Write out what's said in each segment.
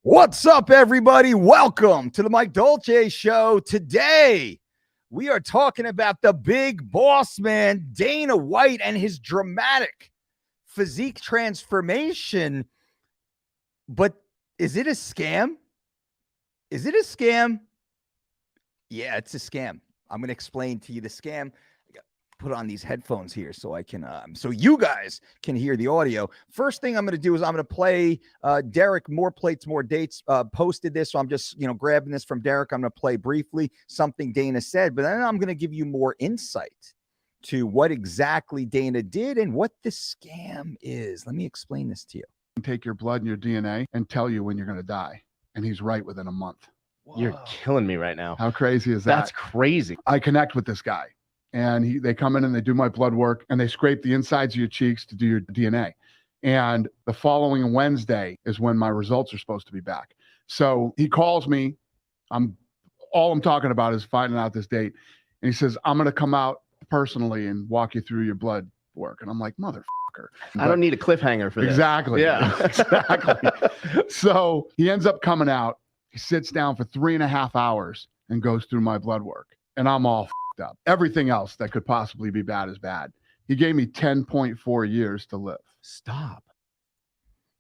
What's up, everybody? Welcome to the Mike Dolce Show. Today, we are talking about the big boss man, Dana White, and his dramatic physique transformation. But is it a scam? Is it a scam? Yeah, it's a scam. I'm going to explain to you the scam. Put on these headphones here so I can so you guys can hear the audio. First thing I'm going to do is I'm going to play Derek More Plates More Dates posted this, so I'm just grabbing this from Derek. I'm going to play briefly something Dana said, but then I'm going to give you more insight to what exactly Dana did and what the scam is. Let me explain this to you. Take your blood and your DNA and tell you when you're going to die, and he's right within a month. Whoa. You're killing me right now. How crazy is that? That's crazy. I connect with this guy. And they come in and they do my blood work and they scrape the insides of your cheeks to do your DNA. And the following Wednesday is when my results are supposed to be back. So he calls me. All I'm talking about is finding out this date. And he says, I'm going to come out personally and walk you through your blood work. And I'm like, motherfucker. I don't need a cliffhanger for this. Exactly. Yeah. Exactly. So he ends up coming out. He sits down for 3.5 hours and goes through my blood work. And I'm all up. Everything else that could possibly be bad is bad. He gave me 10.4 years to live. Stop.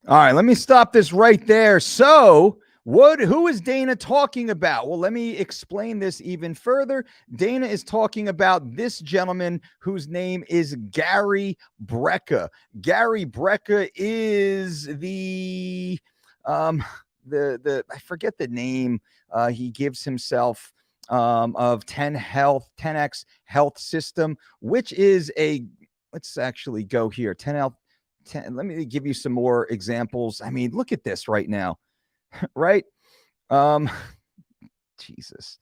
All right, let me stop this right there. So who is Dana talking about? Well, let me explain this even further. Dana is talking about this gentleman whose name is Gary Brecka. Gary Brecka is the I forget the name he gives himself of 10x health system, which is let's actually go here. 10 health 10. Let me give you some more examples. I mean, look at this right now, right? Jesus.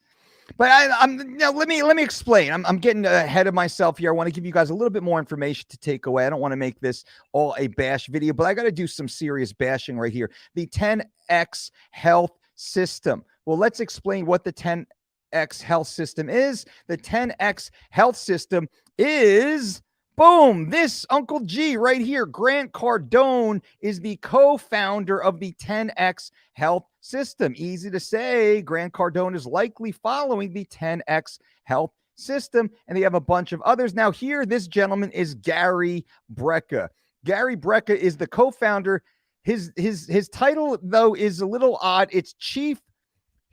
But let me explain. I'm getting ahead of myself here. I want to give you guys a little bit more information to take away. I don't want to make this all a bash video, but I got to do some serious bashing right here. The 10x health system. Well, let's explain what the 10x health system is. The 10x health system is, boom, this Uncle G right here. Grant Cardone is the co-founder of the 10x health system. Easy to say. Grant Cardone is likely following the 10x health system, and they have a bunch of others. Now here, this gentleman is Gary Brecka. Gary Brecka is the co-founder. His title, though, is a little odd. It's Chief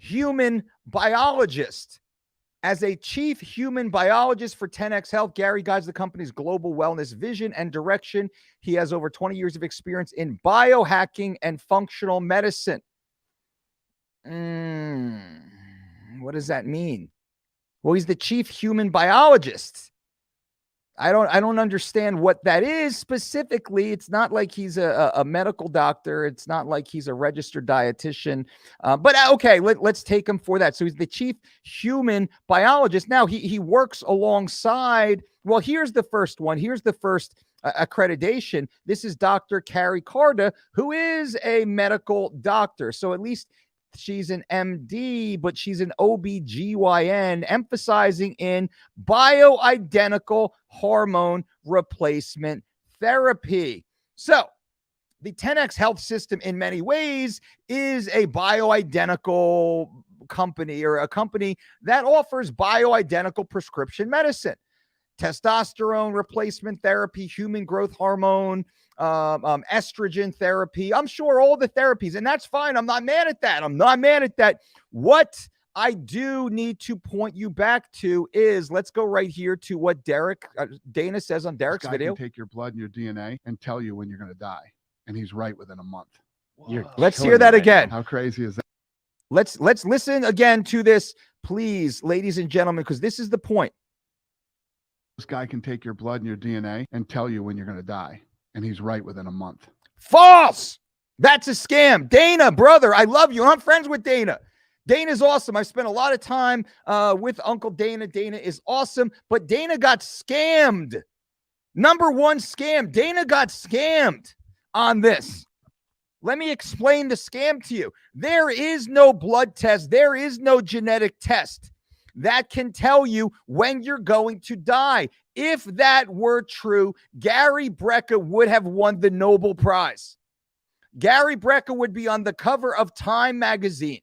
Human Biologist. As a chief human biologist for 10x Health, Gary guides the company's global wellness vision and direction. He has over 20 years of experience in biohacking and functional medicine. What does that mean? Well, he's the chief human biologist. I don't understand what that is specifically. It's not like he's a medical doctor. It's not like he's a registered dietitian. But okay, let's take him for that. So he's the chief human biologist. Now he works alongside. Well, here's the first one. Here's the first accreditation. This is Dr. Carrie Carter, who is a medical doctor. So at least she's an MD, but she's an OBGYN, emphasizing in bioidentical hormone replacement therapy. So the 10x health system in many ways is a bioidentical company, or a company that offers bioidentical prescription medicine, testosterone replacement therapy, human growth hormone, estrogen therapy. I'm sure all the therapies, and that's fine. I'm not mad at that. What I do need to point you back to is, let's go right here to what Dana says on Derek's video. Can take your blood and your DNA and tell you when you're going to die, and he's right within a month. Let's hear that again. How crazy is that? Let's listen again to this, please, ladies and gentlemen, because this is the point. This guy can take your blood and your DNA and tell you when you're going to die, and he's right within a month. False. That's a scam. Dana, brother, I love you. I'm friends with Dana. Dana's awesome. I've spent a lot of time with Uncle Dana. Dana is awesome, but Dana got scammed. Number one scam. Dana got scammed on this. Let me explain the scam to you. There is no blood test. There is no genetic test that can tell you when you're going to die. If that were true, Gary Brecka would have won the Nobel Prize. Gary Brecka would be on the cover of Time magazine.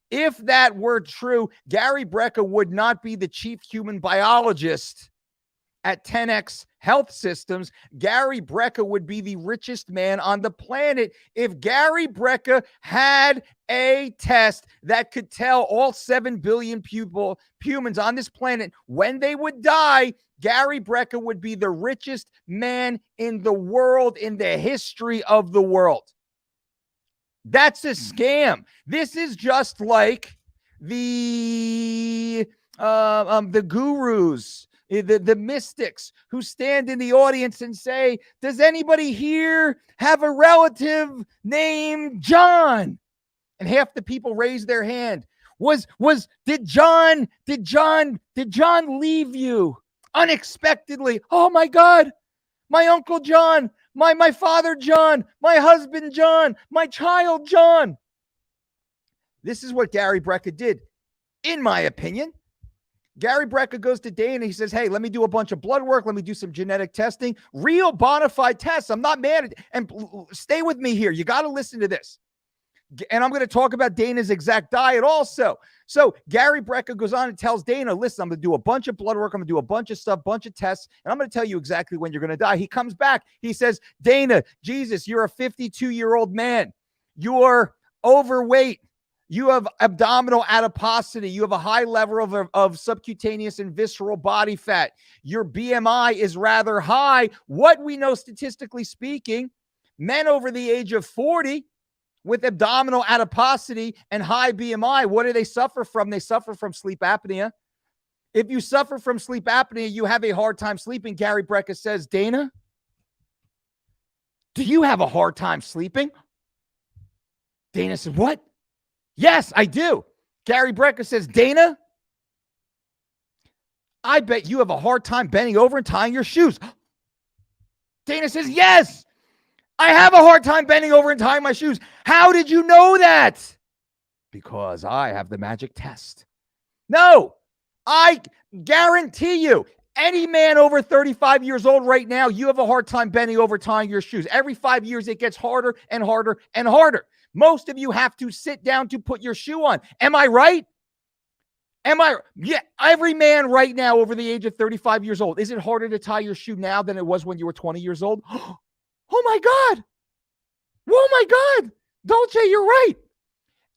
If that were true, Gary Brecka would not be the chief human biologist at 10X Health Systems. Gary Brecka would be the richest man on the planet. If Gary Brecka had a test that could tell all 7 billion humans on this planet when they would die, Gary Brecka would be the richest man in the world, in the history of the world. That's a scam. This is just like the gurus, the mystics who stand in the audience and say, does anybody here have a relative named John? And half the people raise their hand. Did John leave you unexpectedly? Oh my God, my Uncle John, my father John, my husband John, my child John. This is what Gary Brecka did, in my opinion. Gary Brecka goes to Dana. He says, hey, let me do a bunch of blood work. Let me do some genetic testing. Real bona fide tests. I'm not mad at it. And stay with me here. You got to listen to this. And I'm going to talk about Dana's exact diet also. So Gary Brecka goes on and tells Dana, listen, I'm going to do a bunch of blood work. I'm going to do a bunch of stuff, bunch of tests, and I'm going to tell you exactly when you're going to die. He comes back. He says, Dana, Jesus, you're a 52-year-old man. You're overweight. You have abdominal adiposity. You have a high level of subcutaneous and visceral body fat. Your BMI is rather high. What we know statistically speaking, men over the age of 40 with abdominal adiposity and high BMI, what do they suffer from? They suffer from sleep apnea. If you suffer from sleep apnea, you have a hard time sleeping. Gary Brecka says, Dana, do you have a hard time sleeping? Dana said, what? Yes, I do. Gary Brecka says, Dana, I bet you have a hard time bending over and tying your shoes. Dana says, yes, I have a hard time bending over and tying my shoes. How did you know that? Because I have the magic test. No, I guarantee you, any man over 35 years old right now, you have a hard time bending over, tying your shoes. Every 5 years, it gets harder and harder and harder. Most of you have to sit down to put your shoe on. Am I right? Yeah, every man right now over the age of 35 years old. Is it harder to tie your shoe now than it was when you were 20 years old? Oh my God. Oh my God. Dolce, you're right.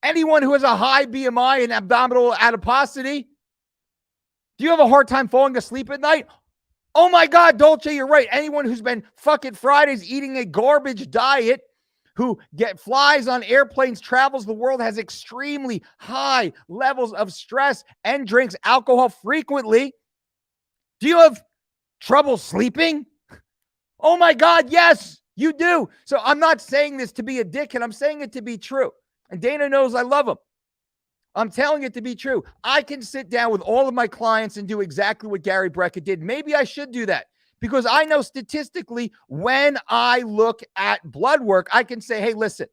Anyone who has a high BMI and abdominal adiposity, do you have a hard time falling asleep at night? Oh my God, Dolce, you're right. Anyone who's been fucking Fridays eating a garbage diet, who flies on airplanes, travels the world, has extremely high levels of stress and drinks alcohol frequently. Do you have trouble sleeping? Oh my God, yes, you do. So I'm not saying this to be a dickhead. I'm saying it to be true. And Dana knows I love him. I'm telling it to be true. I can sit down with all of my clients and do exactly what Gary Brecka did. Maybe I should do that because I know statistically when I look at blood work, I can say, hey, listen,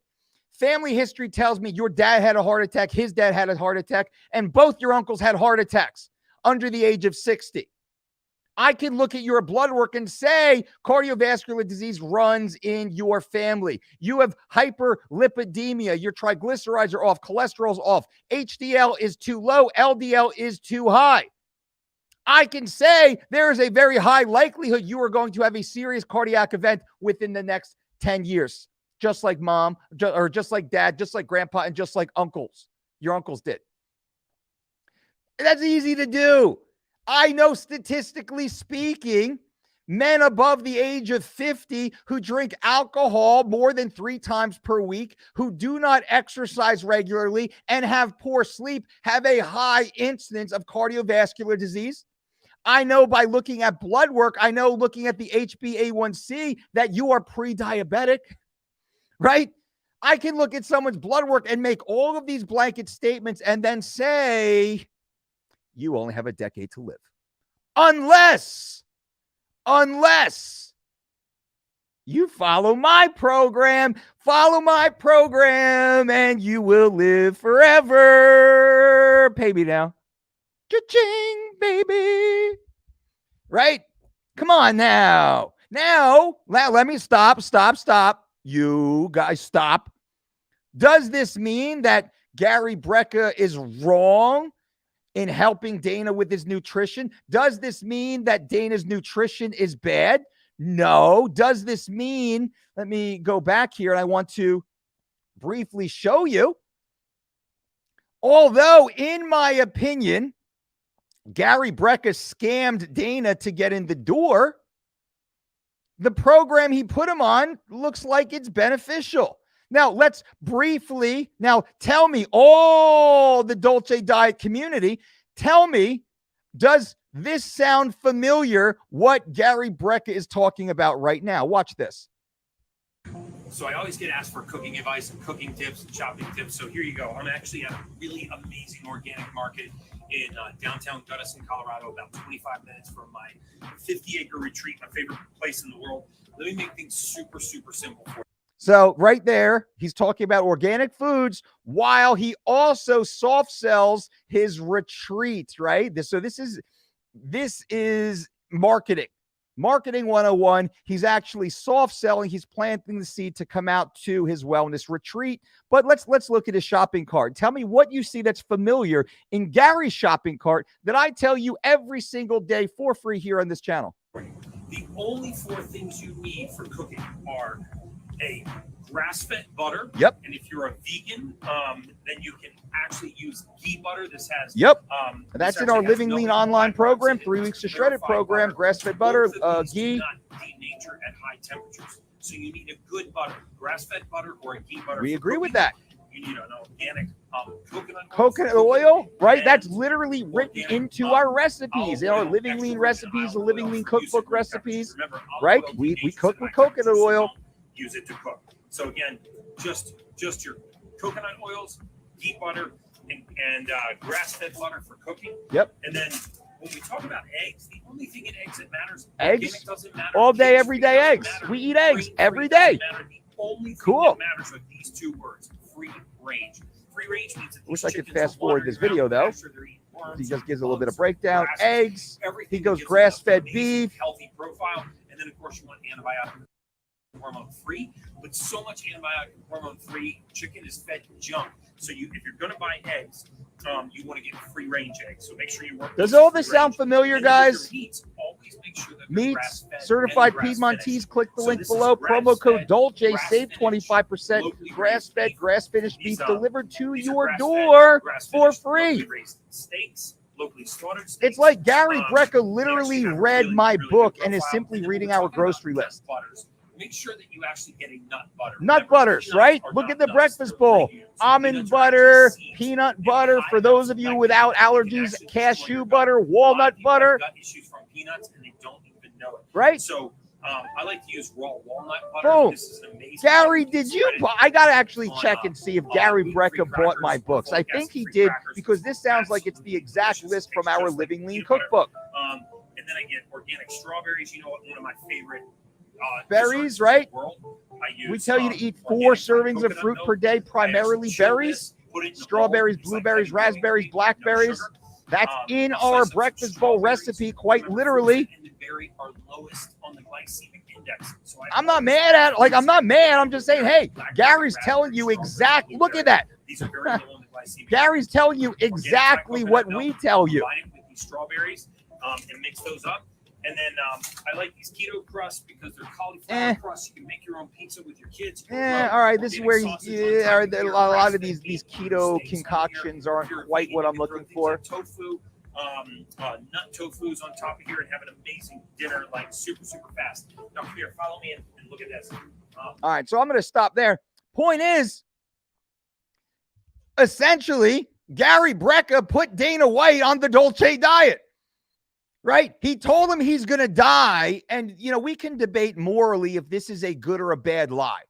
family history tells me your dad had a heart attack, his dad had a heart attack, and both your uncles had heart attacks under the age of 60. I can look at your blood work and say cardiovascular disease runs in your family. You have hyperlipidemia. Your triglycerides are off. Cholesterol's off. HDL is too low. LDL is too high. I can say there is a very high likelihood you are going to have a serious cardiac event within the next 10 years, just like mom, or just like dad, just like grandpa, and just like uncles. Your uncles did. That's easy to do. I know statistically speaking, men above the age of 50 who drink alcohol more than 3 times per week, who do not exercise regularly and have poor sleep, have a high incidence of cardiovascular disease. I know by looking at blood work, I know looking at the HbA1c that you are pre-diabetic, right? I can look at someone's blood work and make all of these blanket statements and then say, you only have a decade to live. Unless you follow my program, and you will live forever. Pay me now. Cha-ching, baby. Right? Come on now. Now, let me stop. You guys stop. Does this mean that Gary Brecka is wrong in helping Dana with his nutrition? Does this mean that Dana's nutrition is bad? No. Does this mean, let me go back here and I want to briefly show you. Although, in my opinion, Gary Brecka scammed Dana to get in the door, the program he put him on looks like it's beneficial. Now, let's briefly, tell me, all the Dolce Diet community, tell me, does this sound familiar, what Gary Brecka is talking about right now? Watch this. So I always get asked for cooking advice and cooking tips and shopping tips. So here you go. I'm actually at a really amazing organic market in downtown Gunnison, Colorado, about 25 minutes from my 50-acre retreat, my favorite place in the world. Let me make things super, super simple for you. So right there, he's talking about organic foods while he also soft sells his retreat, right? So this is marketing. Marketing 101. He's actually soft selling. He's planting the seed to come out to his wellness retreat. But let's look at his shopping cart. Tell me what you see that's familiar in Gary's shopping cart that I tell you every single day for free here on this channel. The only 4 things you need for cooking are a grass-fed butter. Yep. And if you're a vegan, then you can actually use ghee butter. This has That's in our Living Lean online program, 3 weeks to shred it program, grass-fed butter, ghee. Not denature at high temperatures. So you need a good butter, grass-fed butter or a ghee butter. We agree with that. You need an organic coconut oil, right? That's literally written into our recipes, in our Living Lean recipes, the Living Lean cookbook recipes, right? We cook with coconut oil. Use it to cook. So again, just your coconut oils, ghee butter, and grass-fed butter for cooking. Yep. And then when we talk about eggs, the only thing in eggs that matters, eggs, doesn't matter, all day, every day, eggs. We eat eggs every day. The only thing that matters are these 2 words: free range. Free range means that wish I could fast forward this video though. He just gives a little bit of breakdown. Eggs. He goes grass-fed beef. Healthy profile, and then of course you want antibiotic. Hormone-free, but so much antibiotic hormone-free chicken is fed junk. So if you're going to buy eggs, you want to get free-range eggs. So make sure you work. Does all this sound familiar, guys? Meats, always make sure that meats, certified Piedmontese. Click the link below. Promo code Dolce. Save 25%. Grass-fed, grass-finished beef delivered to your door for free. Steaks. Locally slaughtered steaks. It's like Gary Brecka literally read my book and is simply reading our grocery list. Make sure that you actually get a nut butter. Nut butters, right? Look at the breakfast bowl. Almond butter, peanut butter. For those of you without allergies, cashew butter, walnut butter. Got issues from peanuts and they don't even know it. Right? So I like to use raw walnut butter. Boom. This is an amazing. Gary, did you buy? I got to actually check and see if Gary Brecka bought my books. I think he did because this sounds like it's the exact list from our Living Lean cookbook. And then I get organic strawberries. You know what? One of my favorite berries, right? Use, we tell you to eat 4 servings of fruit per day, primarily berries, strawberries, blueberries, raspberries, blackberries. That's in our breakfast bowl recipe, quite literally. I'm not mad at it. I'm not mad. I'm just saying, hey, Gary's telling you exactly. Look at that. Gary's telling you exactly what we tell you. Strawberries and mix those up. And then I like these keto crusts because they're cauliflower crusts. You can make your own pizza with your kids. All right. This is where a lot of these keto concoctions aren't quite what I'm looking for. Tofu, nut tofu's on top of here, and have an amazing dinner, like super, super fast. Now, come here, follow me and look at this. All right. So I'm going to stop there. Point is, essentially, Gary Brecka put Dana White on the Dolce diet. Right? He told him he's going to die. And, we can debate morally if this is a good or a bad lie.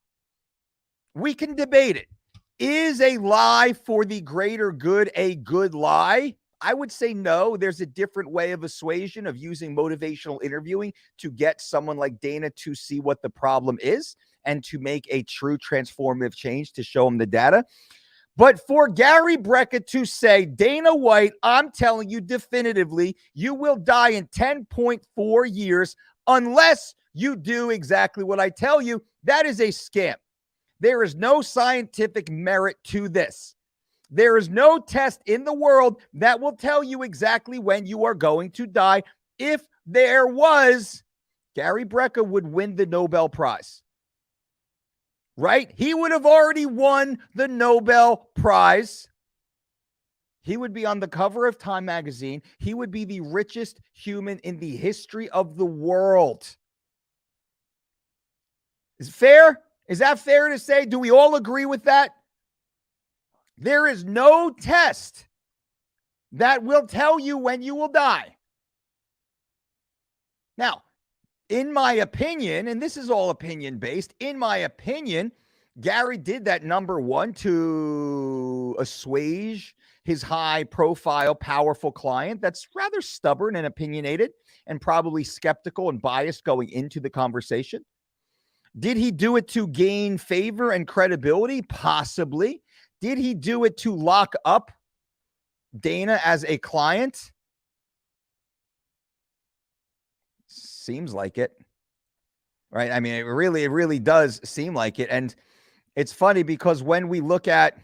We can debate it. Is a lie for the greater good a good lie? I would say no. There's a different way of assuasion of using motivational interviewing to get someone like Dana to see what the problem is and to make a true transformative change to show him the data. But for Gary Brecka to say, Dana White, I'm telling you definitively, you will die in 10.4 years unless you do exactly what I tell you, that is a scam. There is no scientific merit to this. There is no test in the world that will tell you exactly when you are going to die. If there was, Gary Brecka would win the Nobel Prize. Right? He would have already won the Nobel Prize. He would be on the cover of Time magazine. He would be the richest human in the history of the world. Is it fair? Is that fair to say? Do we all agree with that? There is no test that will tell you when you will die. Now, in my opinion, and this is all opinion based, in my opinion, Gary did that, number one, to assuage his high profile, powerful client that's rather stubborn and opinionated and probably skeptical and biased going into the conversation. Did he do it to gain favor and credibility? Possibly. Did he do it to lock up Dana as a client? Seems like it, right? I mean, it really does seem like it. And it's funny because when we look at,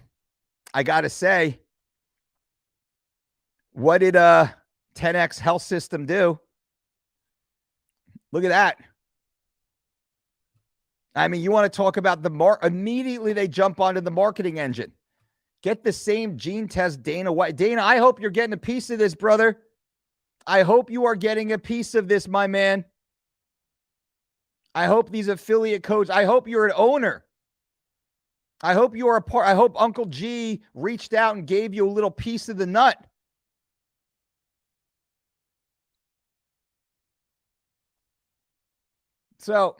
I got to say, what did 10X Health System do? Look at that. I mean, you want to talk about immediately they jump onto the marketing engine. Get the same gene test, Dana White. Dana, I hope you're getting a piece of this, brother. I hope you are getting a piece of this, my man. I hope these affiliate codes, I hope you're an owner. I hope you are a part. I hope Uncle G reached out and gave you a little piece of the nut. So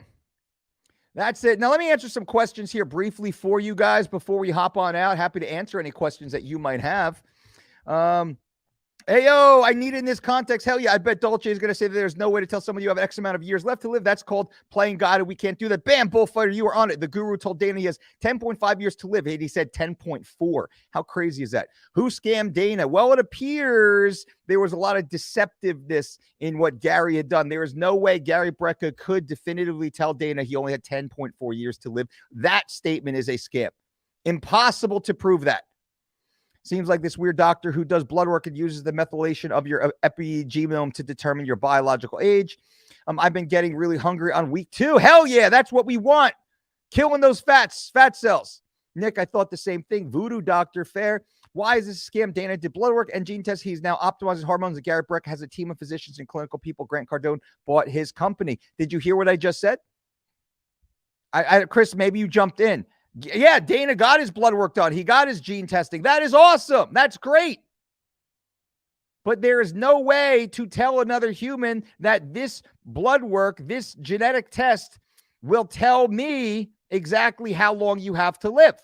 that's it. Now, let me answer some questions here briefly for you guys before we hop on out. Happy to answer any questions that you might have. Hey, yo, I need it in this context. Hell yeah, I bet Dolce is going to say that there's no way to tell someone you have X amount of years left to live. That's called playing God, and we can't do that. Bam, bullfighter, you are on it. The guru told Dana he has 10.5 years to live. He said 10.4. How crazy is that? Who scammed Dana? Well, it appears there was a lot of deceptiveness in what Gary had done. There is no way Gary Brecka could definitively tell Dana he only had 10.4 years to live. That statement is a scam. Impossible to prove that. Seems like this weird doctor who does blood work and uses the methylation of your epigenome to determine your biological age. I've been getting really hungry on week 2. Hell yeah, that's what we want. Killing those fat cells. Nick, I thought the same thing. Voodoo doctor, fair. Why is this a scam? Dana did blood work and gene tests. He's now optimizing hormones. And Garrett Breck has a team of physicians and clinical people. Grant Cardone bought his company. Did you hear what I just said? Chris, maybe you jumped in. Yeah, Dana got his blood work done. He got his gene testing. That is awesome. That's great. But there is no way to tell another human that this blood work, this genetic test will tell me exactly how long you have to live.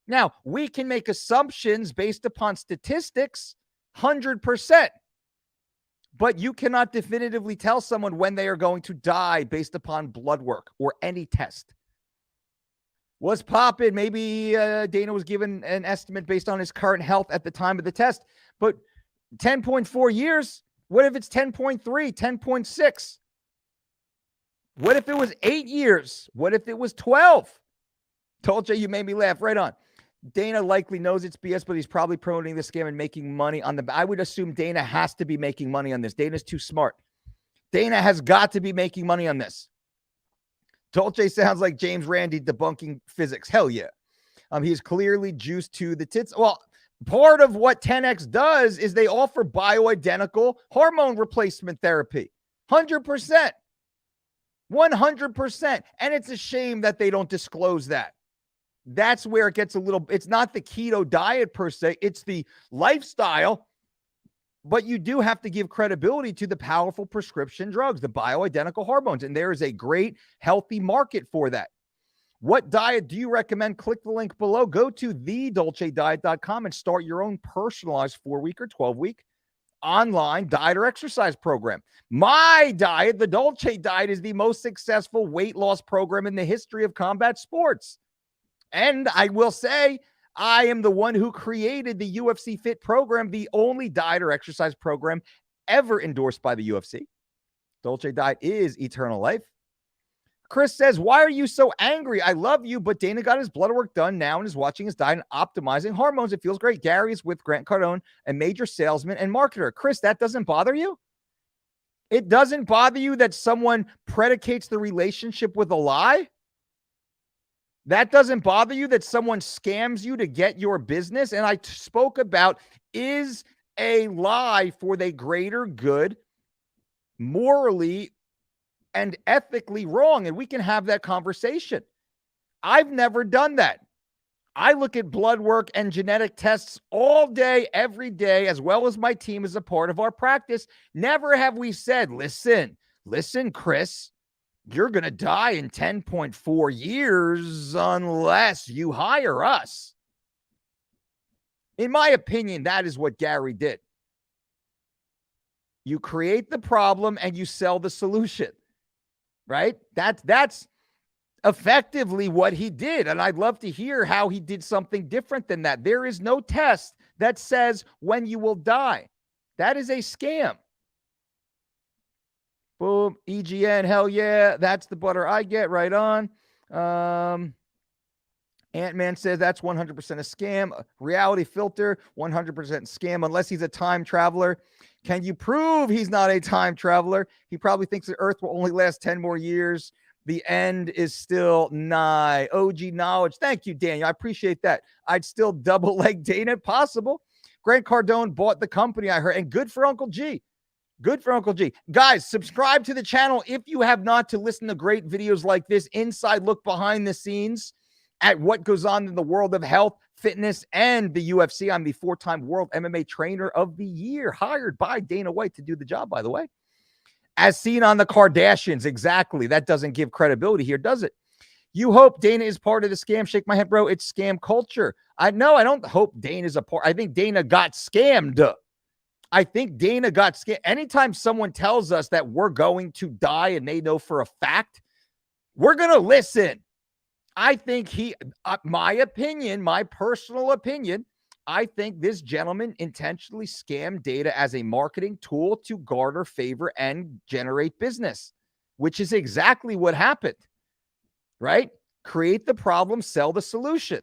Now, we can make assumptions based upon statistics, 100%. But you cannot definitively tell someone when they are going to die based upon blood work or any test. Was popping. Maybe Dana was given an estimate based on his current health at the time of the test. But 10.4 years, what if it's 10.3, 10.6? What if it was 8 years? What if it was 12? Told you made me laugh. Right on. Dana likely knows it's BS, but he's probably promoting the scam and making money on the... I would assume Dana has to be making money on this. Dana's too smart. Dana has got to be making money on this. Dolce sounds like James Randi debunking physics. Hell yeah. He's clearly juiced to the tits. Well, part of what 10X does is they offer bioidentical hormone replacement therapy. 100%. 100%. And it's a shame that they don't disclose that. That's where it gets a little, it's not the keto diet per se, it's the lifestyle. But you do have to give credibility to the powerful prescription drugs, the bioidentical hormones. And there is a great, healthy market for that. What diet do you recommend? Click the link below. Go to thedolcediet.com and start your own personalized 4-week or 12-week online diet or exercise program. My diet, the Dolce diet, is the most successful weight loss program in the history of combat sports. And I will say, I am the one who created the UFC Fit program, the only diet or exercise program ever endorsed by the UFC. Dolce Diet is eternal life. Chris says, why are you so angry? I love you, but Dana got his blood work done now and is watching his diet and optimizing hormones. It feels great. Gary is with Grant Cardone, a major salesman and marketer. Chris, that doesn't bother you? It doesn't bother you that someone predicates the relationship with a lie? That doesn't bother you that someone scams you to get your business? And I spoke about, is a lie for the greater good morally and ethically wrong? And we can have that conversation. I've never done that. I look at blood work and genetic tests all day, every day, as well as my team as a part of our practice. Never have we said, listen, Chris, you're going to die in 10.4 years unless you hire us. In my opinion, that is what Gary did. You create the problem and you sell the solution, right? That's effectively what he did. And I'd love to hear how he did something different than that. There is no test that says when you will die. That is a scam. Boom. EGN. Hell yeah. That's the butter I get. Right on. Ant-Man says that's 100% a scam. Reality Filter, 100% scam, unless he's a time traveler. Can you prove he's not a time traveler? He probably thinks the Earth will only last 10 more years. The end is still nigh. OG knowledge. Thank you, Daniel. I appreciate that. I'd still double leg Dana if possible. Grant Cardone bought the company, I heard, and good for Uncle G. Good for Uncle G. Guys, subscribe to the channel if you have not, to listen to great videos like this, inside look behind the scenes at what goes on in the world of health, fitness, and the UFC. I'm the 4-time World MMA Trainer of the Year, hired by Dana White to do the job, by the way. As seen on the Kardashians, exactly. That doesn't give credibility here, does it? You hope Dana is part of the scam. Shake my head, bro. It's scam culture. I don't hope Dana's a part. I think Dana got scammed. I think Dana got scammed. Anytime someone tells us that we're going to die and they know for a fact, we're going to listen. I think my opinion, my personal opinion, I think this gentleman intentionally scammed Dana as a marketing tool to garner favor and generate business, which is exactly what happened, right? Create the problem, sell the solution.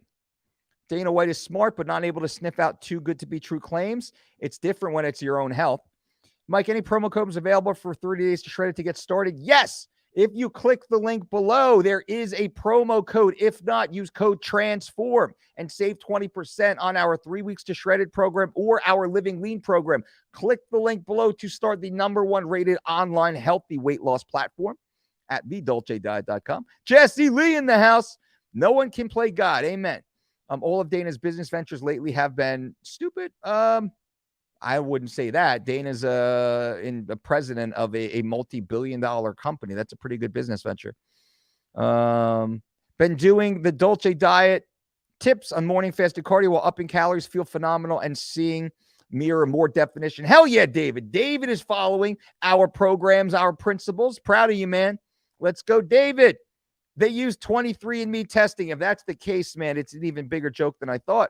Dana White is smart, but not able to sniff out too good to be true claims. It's different when it's your own health. Mike, any promo codes available for 30 days to shred it to get started? Yes. If you click the link below, there is a promo code. If not, use code TRANSFORM and save 20% on our 3 weeks to shredded program or our Living Lean program. Click the link below to start the #1 rated online healthy weight loss platform at thedolcediet.com. Jesse Lee in the house. No one can play God. Amen. All of Dana's business ventures lately have been stupid. I wouldn't say that. Dana's the president of a multi-billion-dollar company. That's a pretty good business venture. Been doing the Dolce diet tips on morning fasted cardio while upping calories. Feel phenomenal and seeing mirror more definition. Hell yeah, David. David is following our programs, our principles. Proud of you, man. Let's go, David. They use 23andMe testing. If that's the case, man, it's an even bigger joke than I thought.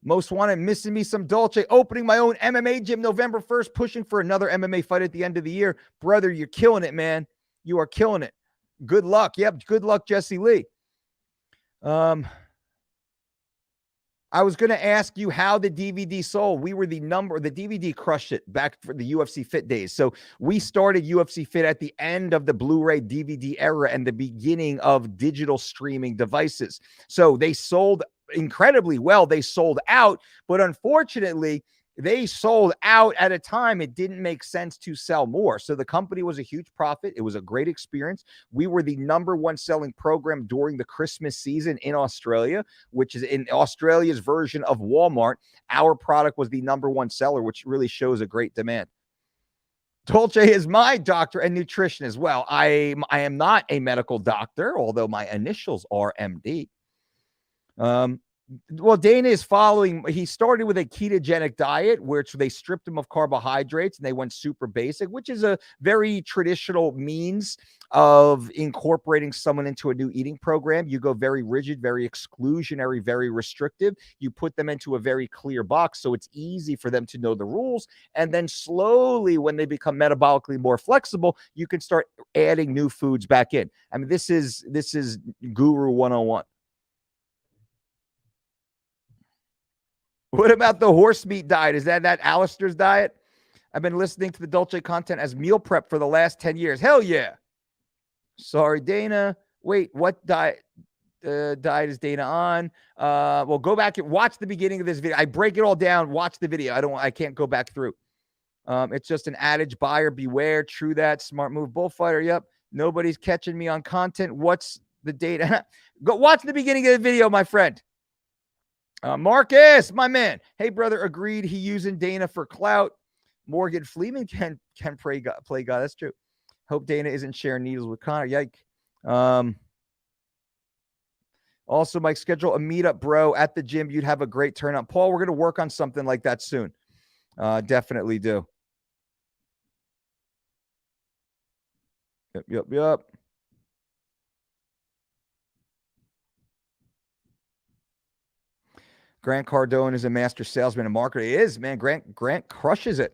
Most wanted, missing me some Dolce. Opening my own MMA gym November 1st, pushing for another MMA fight at the end of the year. Brother, you're killing it, man. You are killing it. Good luck. Yep, good luck, Jesse Lee. I was going to ask you how the DVD sold. We were the DVD crushed it back for the UFC Fit days. So we started UFC Fit at the end of the Blu-ray DVD era and the beginning of digital streaming devices. So they sold incredibly well. They sold out, but unfortunately, they sold out at a time it didn't make sense to sell more. So the company was a huge profit. It was a great experience. We were the #1 selling program during the Christmas season in Australia, which is in Australia's version of Walmart. Our product was the #1 seller, which really shows a great demand. Dolce is my doctor and nutritionist. Well, I am not a medical doctor, although my initials are MD. Well, Dana is following. He started with a ketogenic diet, which they stripped him of carbohydrates and they went super basic, which is a very traditional means of incorporating someone into a new eating program. You go very rigid, very exclusionary, very restrictive. You put them into a very clear box so it's easy for them to know the rules. And then slowly, when they become metabolically more flexible, you can start adding new foods back in. I mean, this is Guru 101. What about the horse meat diet? Is that Alistair's diet? I've been listening to the Dolce content as meal prep for the last 10 years. Hell yeah. Sorry, Dana. Wait, what diet is Dana on? Well, go back and watch the beginning of this video. I break it all down. Watch the video. I can't go back through. It's just an adage, buyer beware. True that. Smart move, bullfighter. Yep. Nobody's catching me on content. What's the data? Go watch the beginning of the video, my friend. Marcus, my man. Hey, brother, agreed. He using Dana for clout. Morgan Freeman can play God. That's true. Hope Dana isn't sharing needles with Connor. Yike. Also, Mike, schedule a meetup, bro, at the gym. You'd have a great turnout. Paul, we're going to work on something like that soon. Definitely do. Yep. Grant Cardone is a master salesman and marketer. He is, man. Grant crushes it.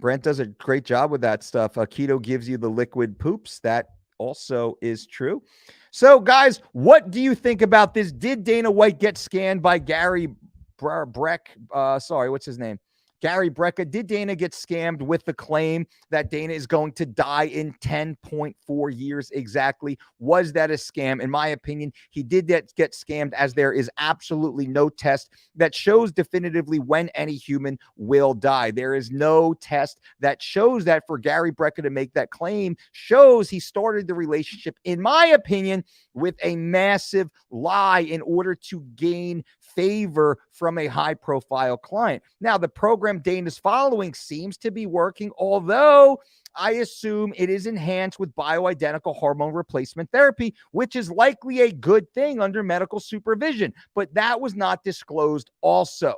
Grant does a great job with that stuff. Keto gives you the liquid poops. That also is true. So, guys, what do you think about this? Did Dana White get scanned by Gary Breck? What's his name? Gary Brecka. Did Dana get scammed with the claim that Dana is going to die in 10.4 years exactly? Was that a scam? In my opinion, he did get scammed, as there is absolutely no test that shows definitively when any human will die. There is no test that shows that. For Gary Brecka to make that claim shows he started the relationship, in my opinion, with a massive lie in order to gain favor from a high-profile client. Now, the program Dana's following seems to be working, although I assume it is enhanced with bioidentical hormone replacement therapy, which is likely a good thing under medical supervision, but that was not disclosed also.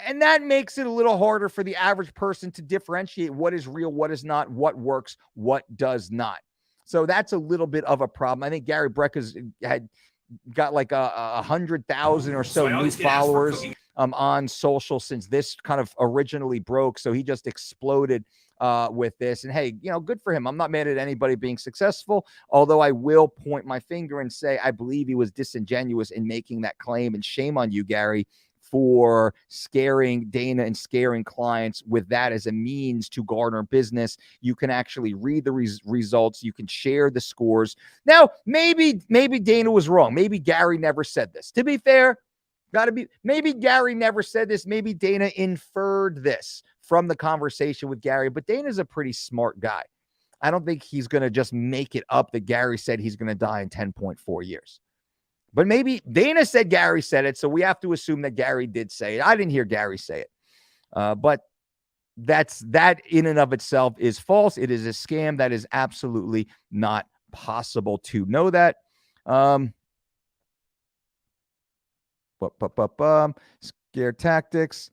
And that makes it a little harder for the average person to differentiate what is real, what is not, what works, what does not. So that's a little bit of a problem. I think Gary Brecka's had got like 100,000 or so new followers on social since this kind of originally broke. So he just exploded with this. And hey, good for him. I'm not mad at anybody being successful, although I will point my finger and say I believe he was disingenuous in making that claim. And shame on you, Gary, for scaring Dana and scaring clients with that as a means to garner business. You can actually read the results. You can share the scores. Now, maybe Dana was wrong. Maybe Gary never said this. To be fair, maybe Gary never said this. Maybe Dana inferred this from the conversation with Gary, but Dana's a pretty smart guy. I don't think he's going to just make it up that Gary said he's going to die in 10.4 years. But maybe Dana said Gary said it, so we have to assume that Gary did say it. I didn't hear Gary say it. But that in and of itself is false. It is a scam. That is absolutely not possible to know that. Scare tactics.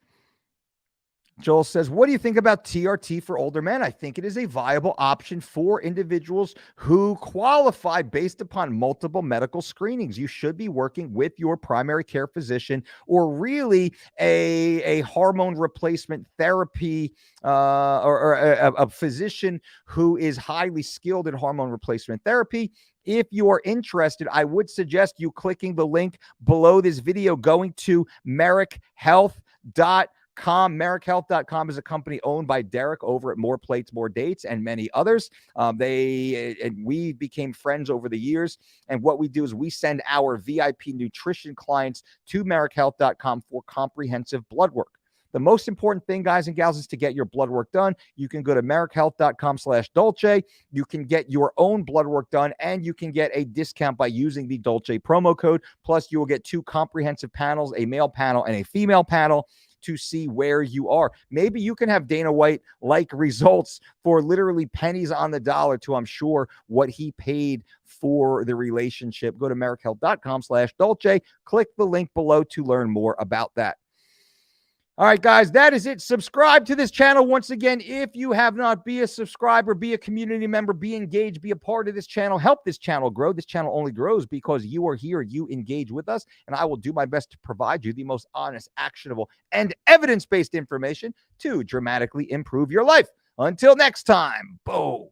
Joel says, what do you think about TRT for older men? I think it is a viable option for individuals who qualify based upon multiple medical screenings. You should be working with your primary care physician or really a hormone replacement therapy or a physician who is highly skilled in hormone replacement therapy. If you are interested, I would suggest you clicking the link below this video, going to MerrickHealth.com. MerrickHealth.com is a company owned by Derek over at More Plates, More Dates, and many others. We became friends over the years. And what we do is we send our VIP nutrition clients to MerrickHealth.com for comprehensive blood work. The most important thing, guys and gals, is to get your blood work done. You can go to MerrickHealth.com/Dolce. You can get your own blood work done, and you can get a discount by using the Dolce promo code. Plus, you will get 2 comprehensive panels, a male panel and a female panel. to see where you are. Maybe you can have Dana White-like results for literally pennies on the dollar to, I'm sure, what he paid for the relationship. Go to merrickhealth.com/Dolce. Click the link below to learn more about that. All right, guys, that is it. Subscribe to this channel. Once again, if you have not, be a subscriber, be a community member, be engaged, be a part of this channel. Help this channel grow. This channel only grows because you are here, you engage with us, and I will do my best to provide you the most honest, actionable, and evidence-based information to dramatically improve your life. Until next time, boom.